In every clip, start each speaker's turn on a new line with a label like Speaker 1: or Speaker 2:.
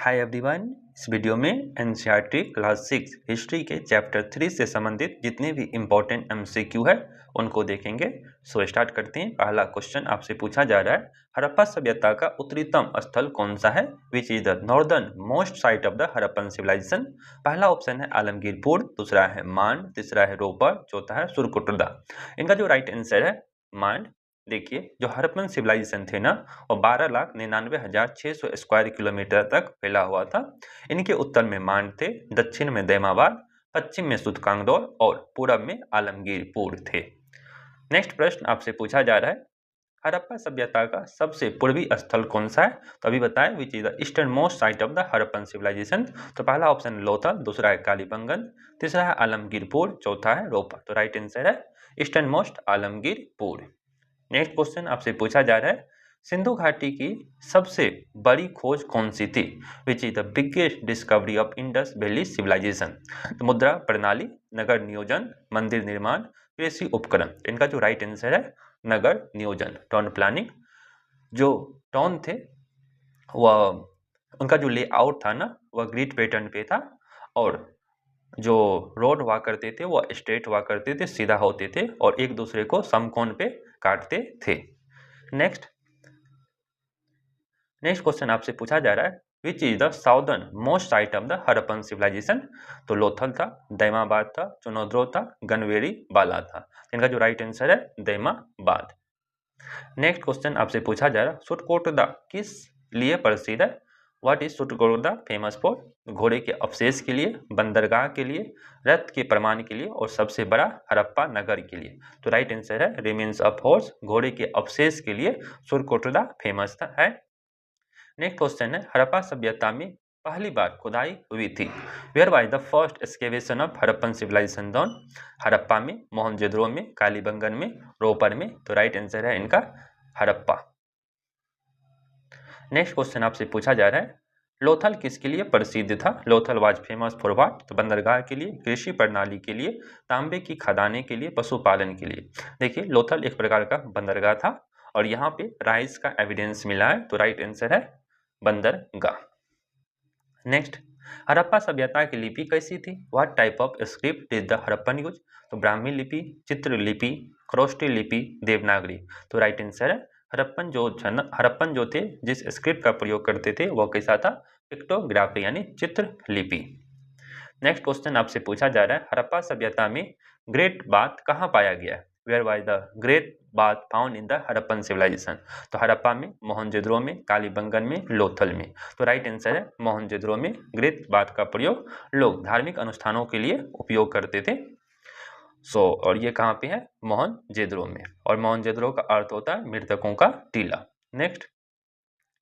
Speaker 1: Hi everyone. इस video में NCERT class 6 history के चैप्टर 3 से संबंधित जितने भी इम्पोर्टेंट एमसीक्यू है उनको देखेंगे। सो स्टार्ट करते हैं। पहला क्वेश्चन आपसे पूछा जा रहा है, हड़प्पा सभ्यता का उत्तरीतम स्थल कौन सा है? Which is the northern most site of the Harappan civilisation? पहला ऑप्शन है आलमगीरपुर, दूसरा है मांड, तीसरा है रोपर, चौथा है सुरकुटदा। इनका जो राइट आंसर है मांड। देखिए, जो हड़प्पन सिविलाइजेशन थे ना, वो 12,99,600 स्क्वायर किलोमीटर तक फैला हुआ था। इनके उत्तर में मांड थे, दक्षिण में दैमाबाद, पश्चिम में सुतकांगदौर और पूरब में आलमगीरपुर थे। नेक्स्ट प्रश्न आपसे पूछा जा रहा है, हड़प्पा सभ्यता का सबसे पूर्वी स्थल कौन सा है? तो अभी बताएं, which is the eastern most site of the Harappan civilisation. तो पहला ऑप्शन लोथल, दूसरा है कालीबंगन, तीसरा है आलमगीरपुर, चौथा है रोपर। तो राइट आंसर है eastern most Alamgirpur. Next question आपसे पूछा जा रहा है, सिंधु घाटी की सबसे बड़ी खोज कौन सी थी? Which is the biggest discovery of Indus valley civilisation? तो मुद्रा प्रणाली, नगर नियोजन, मंदिर निर्माण, कृषि उपकरण। इनका जो राइट आंसर है नगर नियोजन, टाउन प्लानिंग। जो टाउन थे वह, उनका जो लेआउट था ना, वह ग्रिड पैटर्न पे था और जो रोड हुआ करते थे वो स्ट्रेट हुआ करते थे, सीधा होते थे और एक दूसरे को समकोण पे काटते थे। नेक्स्ट क्वेश्चन आपसे पूछा जा रहा है, which is the southern most site of the Harappan civilisation? तो लोथल था, दैमाबाद था, चुनौद्रो था, गनवेरी बाला था। इनका जो राइट आंसर है दैमाबाद। नेक्स्ट क्वेश्चन आपसे पूछा जा रहा है, सुरकोटदा किस लिए प्रसिद्ध है? What is Surkotada famous for? घोड़े के अवशेष के लिए, बंदरगाह के लिए, रथ के प्रमाण के लिए और सबसे बड़ा हड़प्पा नगर के लिए। तो राइट आंसर है रिमेन्स ऑफ हॉर्स, घोड़े के अवशेष के लिए सुरकोटदा फेमस है। नेक्स्ट क्वेश्चन है, हड़प्पा सभ्यता में पहली बार खुदाई हुई थी? Where was the first excavation of Harappan civilisation done? Harappa में, मोहनजोदड़ो में, कालीबंगन में, रोपर में। तो राइट आंसर है इनका हड़प्पा। नेक्स्ट क्वेश्चन आपसे पूछा जा रहा है, लोथल किसके लिए प्रसिद्ध था? Lothal was famous for what? तो बंदरगाह के लिए, कृषि प्रणाली के लिए, तांबे की खदानें के लिए, पशुपालन के लिए। देखिए, लोथल एक प्रकार का बंदरगाह था और यहाँ पे राइस का एविडेंस मिला है। तो राइट आंसर है बंदरगाह। नेक्स्ट, हड़प्पा सभ्यता की लिपि कैसी थी? What type of script did the Harappan use? तो ब्राह्मी लिपि, चित्र लिपि, खरोष्टी लिपि, देवनागरी। तो राइट आंसर है हड़प्पन जो थे जिस स्क्रिप्ट का प्रयोग करते थे वो कैसा था? पिक्टोग्राफी यानी चित्र लिपि। नेक्स्ट क्वेश्चन आपसे पूछा जा रहा है, हड़प्पा सभ्यता में ग्रेट बाथ कहाँ पाया गया? Where was the great bath found in the Harappan civilisation? तो हड़प्पा में, मोहनजोदड़ो में, कालीबंगन में, लोथल में। तो राइट आंसर है मोहनजोदड़ो में ग्रेट बाथ का प्रयोग लोग धार्मिक अनुष्ठानों के लिए उपयोग करते थे। और ये कहाँ पे है? मोहनजोदड़ो में। और मोहनजोदड़ो का अर्थ होता है मृतकों का टीला। नेक्स्ट,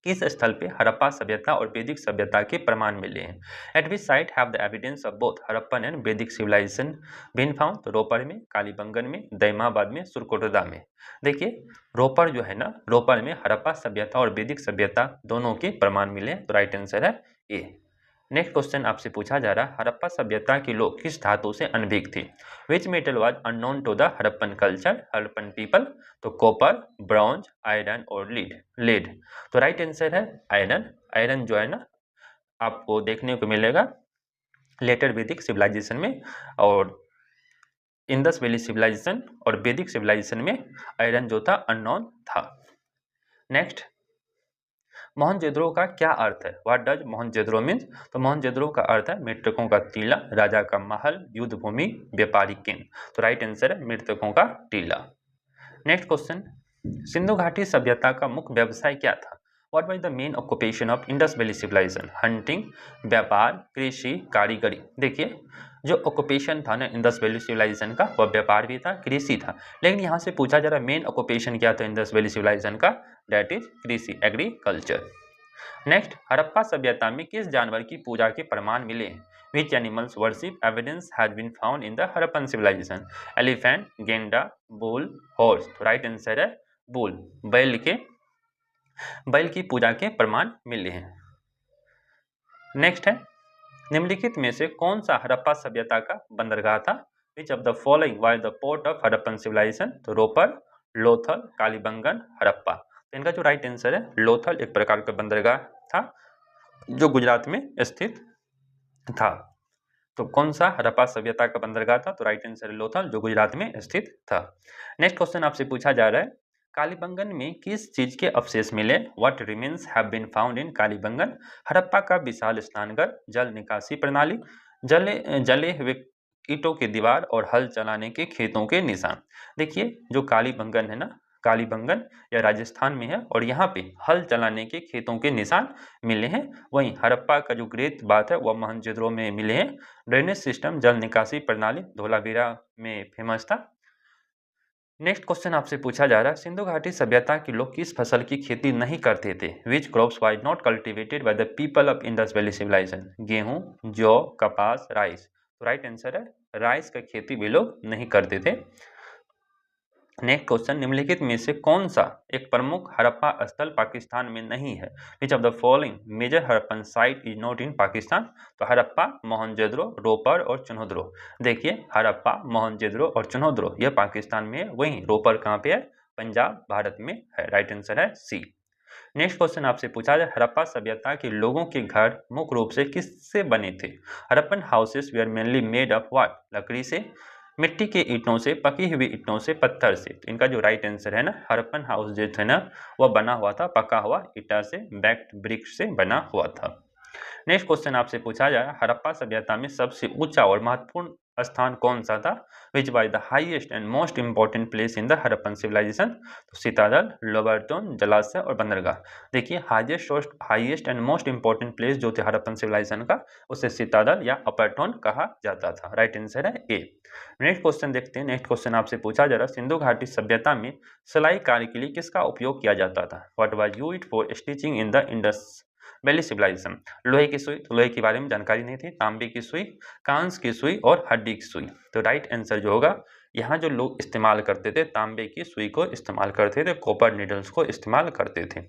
Speaker 1: किस स्थल पे हड़प्पा सभ्यता और वैदिक सभ्यता के प्रमाण मिले हैं? Eight which site have the evidence of both Harappan and वैदिक सिविलाइजेशन बीन फाउंड? तो रोपर में, कालीबंगन में, दैमाबाद में, सुरकोटदा में। देखिए, रोपर जो है ना, रोपर में हड़प्पा सभ्यता और वैदिक सभ्यता दोनों के प्रमाण मिले हैं। तो राइट आंसर है ए। नेक्स्ट क्वेश्चन आपसे पूछा जा रहा है, हड़प्पा सभ्यता के लोग किस धातु से अनभिज्ञ थे? Which metal was unknown to the Harappan culture, Harappan people? तो कॉपर, ब्रॉन्ज, आयरन और लेड। तो राइट आंसर है आयरन। आयरन जो है ना, आपको देखने को मिलेगा लेटर वैदिक सिविलाइजेशन में, और इंडस वैली सिविलाइजेशन और वैदिक सिविलाइजेशन में आयरन जो था अननोन था। नेक्स्ट, मोहनजोदड़ो का क्या अर्थ है? What does Mohenjodaro means? तो मोहनजोदड़ो का अर्थ है मृतकों का टीला, राजा का महल, युद्ध भूमि, व्यापारिक केंद्र। तो राइट आंसर है मृतकों का टीला। नेक्स्ट क्वेश्चन, सिंधु घाटी सभ्यता का मुख्य व्यवसाय क्या था? What was the main occupation of Indus valley civilisation? Hunting, व्यापार, कृषि, कारीगरी। देखिए, जो ऑक्यूपेशन था ना इंडस वैली सिविलाइजेशन का, वह व्यापार भी था, कृषि था। लेकिन यहाँ से पूछा जा रहा है मेन ऑक्यूपेशन क्या था इंडस वैली सिविलाइजेशन का? दैट इज कृषि, एग्रीकल्चर। नेक्स्ट, हड़प्पा सभ्यता में किस जानवर की पूजा के प्रमाण मिले हैं? Which animals worship evidence has been found in the Harappan civilization? Elephant, गेंडा, बुल, हॉर्स। तो राइट आंसर है बुल। बैल की पूजा के प्रमाण मिले हैं। नेक्स्ट है, निम्नलिखित में से कौन सा हड़प्पा सभ्यता का बंदरगाह था? Which of the following was the port of Harappan civilization? तो रोपर, लोथल, कालीबंगन, हड़प्पा। तो इनका जो राइट आंसर है लोथल एक प्रकार का बंदरगाह था जो गुजरात में स्थित था। तो कौन सा हड़प्पा सभ्यता का बंदरगाह था? तो राइट आंसर है लोथल, जो गुजरात में स्थित था। नेक्स्ट क्वेश्चन आपसे पूछा जा रहा है, कालीबंगन में किस चीज के अवशेष मिले? What remains have been found in Kalibangan? Harappa का विशाल स्नानघर, जल निकासी प्रणाली, जले हुए ईंटों की दीवार और हल चलाने के खेतों के निशान। देखिए जो कालीबंगन है ना, कालीबंगन या राजस्थान में है और यहाँ पे हल चलाने के खेतों के निशान मिले हैं। वहीं हड़प्पा का जो ग्रेट बात है वह मोहनजोदड़ो में मिले हैं। ड्रेनेज सिस्टम, जल निकासी प्रणाली धोलावीरा में फेमस था। नेक्स्ट क्वेश्चन आपसे पूछा जा रहा है, सिंधु घाटी सभ्यता के लोग किस फसल की खेती नहीं करते थे? Which crops was not cultivated by the people of Indus valley civilization? गेहूं, जौ, कपास, राइस। तो राइट आंसर है राइस का खेती वे लोग नहीं करते थे। नेक्स्ट क्वेश्चन, निम्नलिखित में से कौन सा एक प्रमुख हड़प्पा स्थल पाकिस्तान में नहीं है? Which of the following major Harappan site is not in Pakistan? तो हड़प्पा, मोहनजोदड़ो, रोपर और चुनहोदरो। देखिए हड़प्पा, मोहनजोदड़ो और चुनहोदरो यह पाकिस्तान में है, वहीं रोपर कहाँ पे है? पंजाब भारत में है। राइट आंसर है सी। नेक्स्ट क्वेश्चन आपसे पूछा जाए, हड़प्पा सभ्यता के लोगों के घर मुख्य रूप से किससे बने थे? Harappan houses were mainly made of what? लकड़ी से, मिट्टी के ईंटों से, पकी हुई ईंटों से, पत्थर से। तो इनका जो राइट आंसर है ना, हड़प्पन हाउस जो थे ना वह बना हुआ था पका हुआ ईटा से, बैक्ड ब्रिक से बना हुआ था। नेक्स्ट क्वेश्चन आपसे पूछा जाए, हड़प्पा सभ्यता में सबसे ऊंचा और महत्वपूर्ण स्थान कौन सा था? Which was the highest and most important place in the Harappan civilisation? तो सितादल, लोबरटोन, जलाशय और बंदरगाह। देखिए highest and most important place जो थे हड़प्पन सिविलाइजेशन का, उसे सितादल या अपरटोन कहा जाता था। राइट आंसर है ए। नेक्स्ट क्वेश्चन देखते हैं। नेक्स्ट क्वेश्चन आपसे पूछा जा रहा है, सिंधु घाटी सभ्यता में सिलाई कार्य के लिए किसका उपयोग किया जाता था? What was used for stitching in the Indus valley civilisation? लोहे की सुई, तो लोहे के बारे में जानकारी नहीं थी। तांबे की सुई, कांस की सुई और हड्डी की सुई। तो राइट आंसर जो होगा, यहाँ जो लोग इस्तेमाल करते थे तांबे की सुई को इस्तेमाल करते थे, कॉपर नीडल्स को इस्तेमाल करते थे।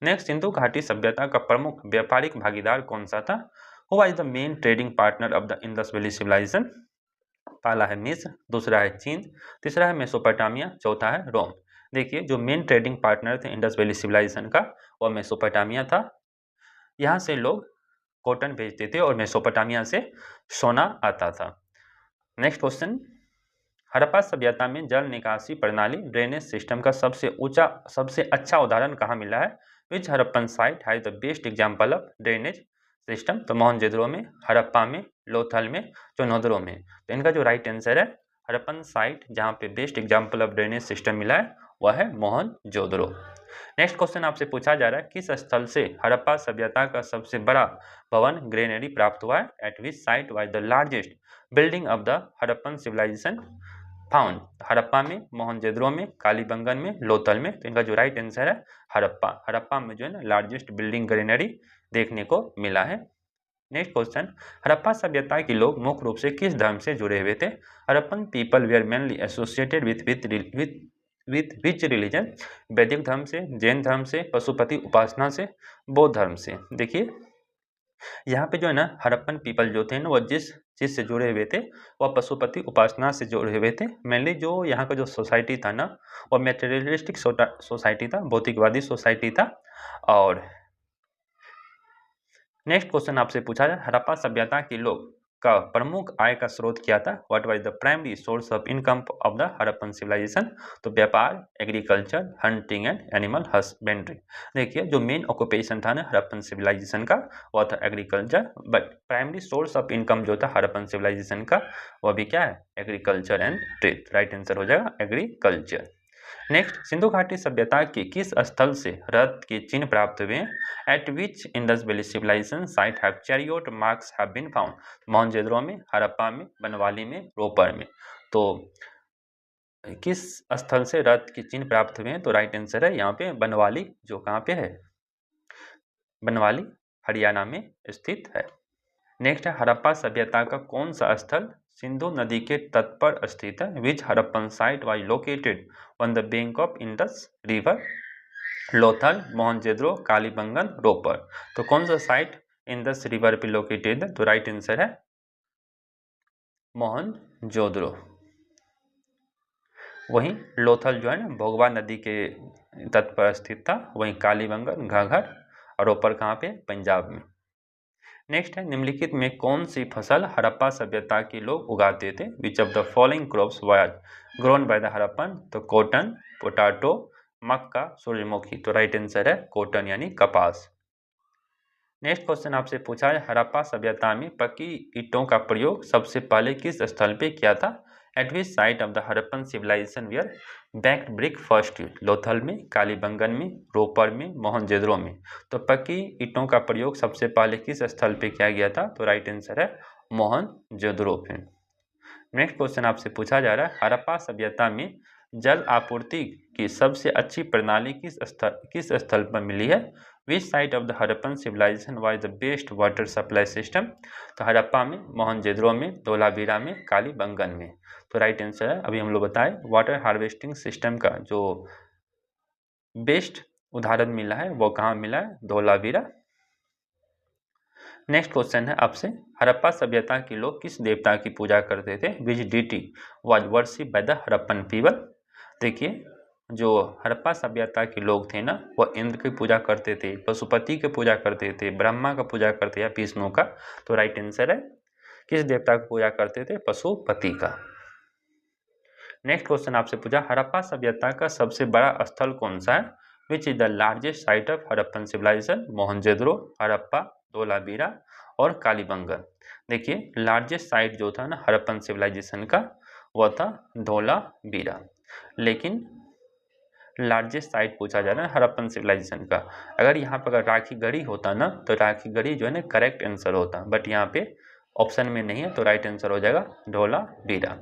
Speaker 1: नेक्स्ट, सिंधु घाटी सभ्यता का प्रमुख व्यापारिक भागीदार कौन सा था? Who was the main trading partner of the Indus valley civilisation? पहला है मिस्र, दूसरा है चीन, तीसरा है मेसोपोटामिया, चौथा है रोम। देखिए जो मेन ट्रेडिंग पार्टनर थे इंडस वैली सिविलाइजेशन का वह मेसोपोटामिया था। यहाँ से लोग कॉटन भेजते थे और मेसोपोटामिया से सोना आता था। नेक्स्ट क्वेश्चन, हड़प्पा सभ्यता में जल निकासी प्रणाली ड्रेनेज सिस्टम का सबसे अच्छा उदाहरण कहाँ मिला है? Which Harappan site has the best example of drainage system? तो मोहनजोदड़ो में, हड़प्पा में, लोथल में, चुनहोदरो में। तो इनका जो राइट आंसर है, हड़प्पन साइट जहाँ पे best example of drainage system मिला है वह है मोहनजोदड़ो। नेक्स्ट क्वेश्चन आपसे पूछा जा रहा है, किस स्थल से हड़प्पा सभ्यता का सबसे बड़ा भवन ग्रेनरी प्राप्त हुआ है? At which site was the largest building of the Harappan civilisation found? Harappa में, मोहनजोदड़ो में, कालीबंगन में, लोथल में। तो इनका जो राइट आंसर है हड़प्पा। हड़प्पा में जो है ना लार्जेस्ट बिल्डिंग ग्रेनरी देखने को मिला है। नेक्स्ट क्वेश्चन, हड़प्पा सभ्यता के लोग मुख्य रूप से किस धर्म से जुड़े हुए थे? Harappan people were mainly associated with which religion? वैदिक धर्म से, जैन धर्म से, पशुपति उपासना से, बौद्ध धर्म से। देखिए यहाँ पे जो है ना हड़प्पन पीपल जो थे ना वो जिस चीज से जुड़े हुए थे वह पशुपति उपासना से जुड़े हुए थे। मेनली जो यहाँ का जो सोसाइटी था ना वह मेटेरियलिस्टिक सोसाइटी था, भौतिकवादी सोसाइटी था। और नेक्स्ट क्वेश्चन आपसे पूछा जाए, हड़प्पा सभ्यता के लोग का प्रमुख आय का स्रोत क्या था? What was the primary source of income of the Harappan civilisation? तो व्यापार, agriculture, hunting and animal husbandry. देखिए जो मेन ऑक्यूपेशन था ना हड़प्पन सिविलाइजेशन का वह था agriculture, but primary source of income जो था हड़प्पन सिविलाइजेशन का वह भी क्या है? Agriculture and trade. Right answer हो जाएगा एग्रीकल्चर। नेक्स्ट, सिंधु घाटी सभ्यता के किस स्थल से रथ के चिन्ह प्राप्त हुए? At which Indus valley civilisation site have chariot marks have been found? Mohenjodaro में, हड़प्पा में, बनवाली में, रोपर में। तो किस स्थल से रथ के चिन्ह प्राप्त हुए हैं? तो राइट आंसर है यहाँ पे बनवाली, जो कहाँ पे है? बनवाली हरियाणा में स्थित है। नेक्स्ट है, हड़प्पा सभ्यता का कौन सा स्थल सिंधु नदी के तट पर स्थित है? Which Harappan site was located on the bank of Indus river? Lothal, Mohenjodaro, Kalibangan, Ropar. तो कौन सा साइट इंडस रिवर पे लोकेटेड है? तो राइट आंसर है मोहनजोदड़ो। वहीं लोथल जो है ना भोगवा नदी के तट पर स्थित था। वहीं कालीबंगन, घाघर और रोपर कहाँ पे? पंजाब में। नेक्स्ट है, निम्नलिखित में कौन सी फसल हड़प्पा सभ्यता के लोग उगाते थे? विच of the following crops was grown by the Harappan? तो कॉटन, पोटैटो, मक्का, सूरजमुखी। तो राइट आंसर है कॉटन यानी कपास। नेक्स्ट क्वेश्चन आपसे पूछा है, हड़प्पा सभ्यता में पक्की ईंटों का प्रयोग सबसे पहले किस स्थल पे किया था? At which site of the Harappan civilisation were baked brick first use? Lothal में, कालीबंगन में, रोपर में, मोहनजोदड़ो में। तो पक्की ईंटों का प्रयोग सबसे पहले किस स्थल पे किया गया था? तो राइट आंसर है मोहनजोदड़ो पे। नेक्स्ट क्वेश्चन आपसे पूछा जा रहा है, हड़प्पा सभ्यता में जल आपूर्ति की सबसे अच्छी प्रणाली किस स्थल पर मिली है? Which site of the Harappan civilisation was the best water supply system? तो हड़प्पा में, मोहनजोदड़ो में, धोलावीरा में, कालीबंगन में। तो राइट आंसर है, अभी हम लोग बताएं, वाटर हार्वेस्टिंग सिस्टम का जो बेस्ट उदाहरण मिला है वो कहाँ मिला है? धोलावीरा। नेक्स्ट क्वेश्चन है आपसे, हड़प्पा सभ्यता के लोग किस देवता की पूजा करते थे? Which deity was worship by the Harappan people? देखिए, जो हड़प्पा सभ्यता के लोग थे ना, वो इंद्र की पूजा करते थे, पशुपति की पूजा करते थे, ब्रह्मा का पूजा करते या विष्णु का। तो राइट आंसर है, किस देवता की पूजा करते थे? पशुपति का। नेक्स्ट क्वेश्चन आपसे पूछा, हड़प्पा सभ्यता का सबसे बड़ा स्थल कौन सा है? Which is the largest site of Harappan civilisation? Mohenjodaro, Harappa, Dholavira और कालीबंगन। देखिए, लार्जेस्ट साइट जो था ना हड़प्पन सिविलाइजेशन का, वह था धोलावीरा। लेकिन लार्जेस्ट साइट पूछा जा रहा है हड़प्पन सिविलाइजेशन का। अगर यहाँ पर अगर राखी गढ़ी होता ना, तो राखी गढ़ी जो है ना करेक्ट आंसर होता, बट यहाँ पे ऑप्शन में नहीं है, तो राइट आंसर हो जाएगा धोलावीरा।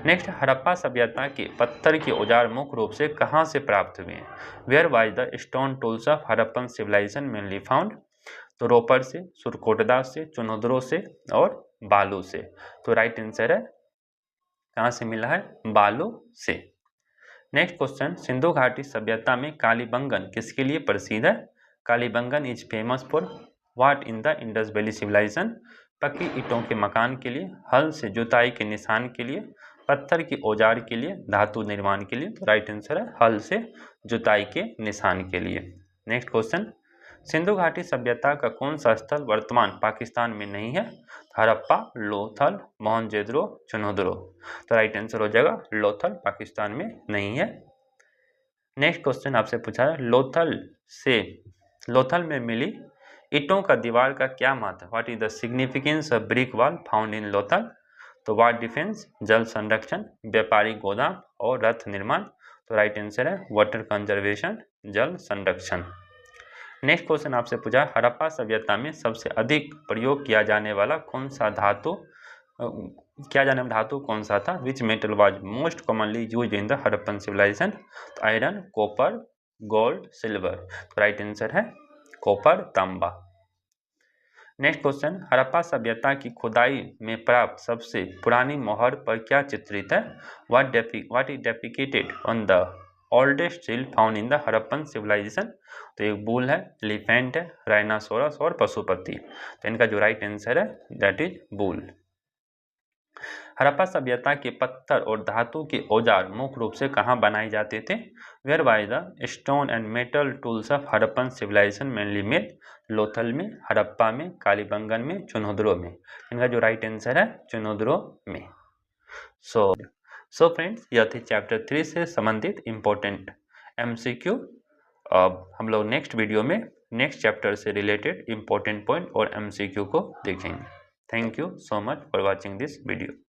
Speaker 1: नेक्स्ट, हड़प्पा सभ्यता के पत्थर के औजार मुख्य रूप से कहाँ से प्राप्त हुए हैं? Where was the stone tools of Harappan civilisation mainly found? तो रोपर से, सुरकोटदा से, चुनोदरो से और बालू से। तो राइट आंसर है, कहाँ से मिला है? बालू से। नेक्स्ट क्वेश्चन, सिंधु घाटी सभ्यता में कालीबंगन किसके लिए प्रसिद्ध है? Kalibangan is famous for what in the Indus valley civilisation? पक्की ईंटों के मकान के लिए, हल से जुताई के निशान के लिए, पत्थर के औजार के लिए, धातु निर्माण के लिए। तो राइट आंसर है हल से जुताई के निशान के लिए। नेक्स्ट क्वेश्चन, सिंधु घाटी सभ्यता का कौन सा स्थल वर्तमान पाकिस्तान में नहीं है? हड़प्पा, लोथल, मोहनजोदड़ो, चुनोदरो। तो राइट आंसर हो जाएगा लोथल, पाकिस्तान में नहीं है। नेक्स्ट क्वेश्चन आपसे पूछा है, लोथल में मिली ईंटों का दीवार का क्या महत्व? What is the significance of brick wall found in Lothal? तो वार डिफेंस, जल संरक्षण, व्यापारिक गोदाम और रथ निर्माण। तो राइट आंसर है वाटर कंजर्वेशन, जल संरक्षण। नेक्स्ट क्वेश्चन आपसे पूछा, हड़प्पा सभ्यता में सबसे अधिक प्रयोग किया जाने वाला कौन सा धातु कौन सा था? Which metal was most commonly used in the Harappan civilisation? तो आयरन, कॉपर, गोल्ड, सिल्वर। तो राइट आंसर है कॉपर, तांबा। नेक्स्ट क्वेश्चन, हड़प्पा सभ्यता की खुदाई में प्राप्त सबसे पुरानी मोहर पर क्या चित्रित है? What is depicted on the oldest seal found in the Harappan civilisation? तो एक बुल है, एलिफेंट है, राइनासोरस और पशुपति। तो इनका जो राइट आंसर है दैट इज बुल। हड़प्पा सभ्यता के पत्थर और धातु के औजार मुख्य रूप से कहाँ बनाए जाते थे? Where by the stone and metal tools of Harappan civilisation mainly made? Lothal में, हड़प्पा में, कालीबंगन में, चुनोदरो में। इनका जो राइट आंसर है चुनोदरो में। सो फ्रेंड्स, यह थी चैप्टर 3 से संबंधित इम्पोर्टेंट MCQ। अब हम लोग नेक्स्ट वीडियो में नेक्स्ट चैप्टर से रिलेटेड इम्पोर्टेंट पॉइंट और MCQ को देखेंगे। Thank you so much for watching this video.